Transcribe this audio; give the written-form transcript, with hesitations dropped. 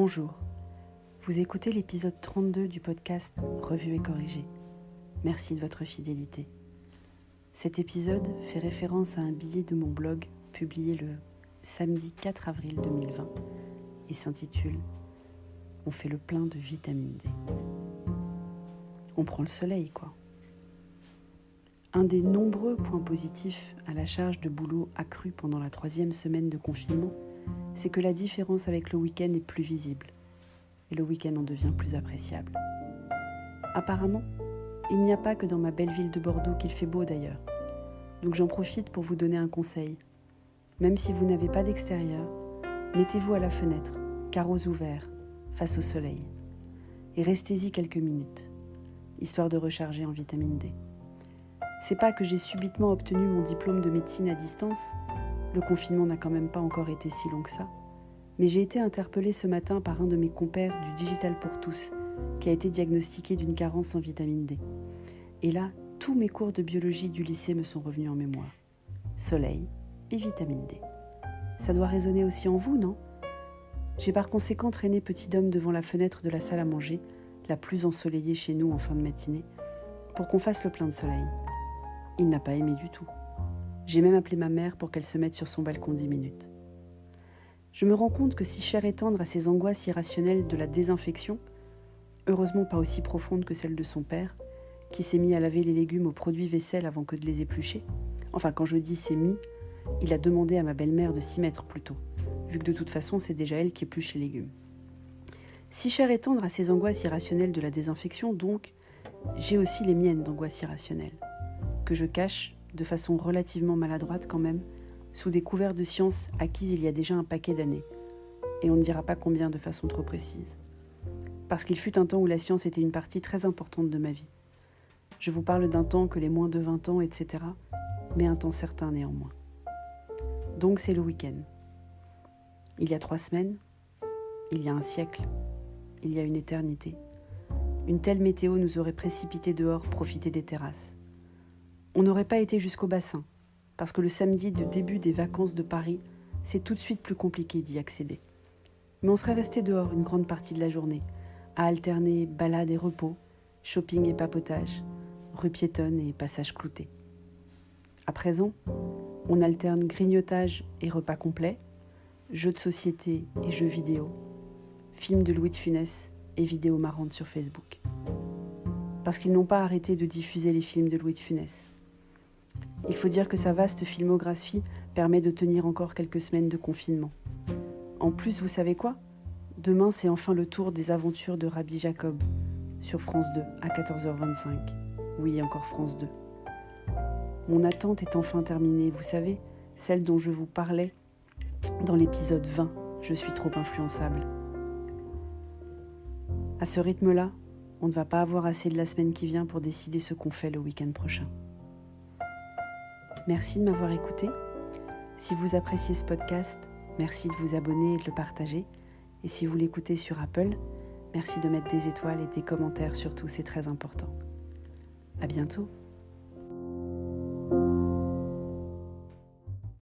Bonjour, vous écoutez l'épisode 32 du podcast Revue et corrigée. Merci de votre fidélité. Cet épisode fait référence à un billet de mon blog publié le samedi 4 avril 2020 et s'intitule « On fait le plein de vitamine D ». On prend le soleil, quoi. Un des nombreux points positifs à la charge de boulot accrue pendant la 3e semaine de confinement, c'est que la différence avec le week-end est plus visible. Et le week-end en devient plus appréciable. Apparemment, il n'y a pas que dans ma belle ville de Bordeaux qu'il fait beau d'ailleurs. Donc j'en profite pour vous donner un conseil. Même si vous n'avez pas d'extérieur, mettez-vous à la fenêtre, carreaux ouverts, face au soleil. Et restez-y quelques minutes, histoire de recharger en vitamine D. C'est pas que j'ai subitement obtenu mon diplôme de médecine à distance, le confinement n'a quand même pas encore été si long que ça, mais j'ai été interpellée ce matin par un de mes compères du Digital pour tous, qui a été diagnostiqué d'une carence en vitamine D. Et là, tous mes cours de biologie du lycée me sont revenus en mémoire. Soleil et vitamine D. Ça doit résonner aussi en vous, non ? J'ai par conséquent traîné petit homme devant la fenêtre de la salle à manger, la plus ensoleillée chez nous en fin de matinée, pour qu'on fasse le plein de soleil. Il n'a pas aimé du tout. J'ai même appelé ma mère pour qu'elle se mette sur son balcon 10 minutes. Je me rends compte que si chair et tendre à ces angoisses irrationnelles de la désinfection, heureusement pas aussi profondes que celles de son père, qui s'est mis à laver les légumes au produit vaisselle avant que de les éplucher. Enfin, quand je dis s'est mis, il a demandé à ma belle-mère de s'y mettre plutôt, vu que de toute façon c'est déjà elle qui épluche les légumes. Si chair et tendre à ces angoisses irrationnelles de la désinfection, donc, j'ai aussi les miennes d'angoisses irrationnelles, que je cache de façon relativement maladroite quand même, sous des couverts de science acquises il y a déjà un paquet d'années, et on ne dira pas combien de façon trop précise. Parce qu'il fut un temps où la science était une partie très importante de ma vie. Je vous parle d'un temps que les moins de 20 ans, etc., mais un temps certain néanmoins. Donc c'est le week-end. Il y a 3 semaines, il y a un siècle, il y a une éternité. Une telle météo nous aurait précipités dehors profiter des terrasses. On n'aurait pas été jusqu'au bassin, parce que le samedi de début des vacances de Paris, c'est tout de suite plus compliqué d'y accéder. Mais on serait resté dehors une grande partie de la journée, à alterner balade et repos, shopping et papotage, rue piétonne et passage clouté. À présent, on alterne grignotage et repas complet, jeux de société et jeux vidéo, films de Louis de Funès et vidéos marrantes sur Facebook. Parce qu'ils n'ont pas arrêté de diffuser les films de Louis de Funès. Il faut dire que sa vaste filmographie permet de tenir encore quelques semaines de confinement. En plus, vous savez quoi ? Demain, c'est enfin le tour des aventures de Rabbi Jacob, sur France 2, à 14h25. Oui, encore France 2. Mon attente est enfin terminée, vous savez, celle dont je vous parlais dans l'épisode 20, Je suis trop influençable. À ce rythme-là, on ne va pas avoir assez de la semaine qui vient pour décider ce qu'on fait le week-end prochain. Merci de m'avoir écouté. Si vous appréciez ce podcast, merci de vous abonner et de le partager. Et si vous l'écoutez sur Apple, merci de mettre des étoiles et des commentaires surtout, c'est très important. À bientôt.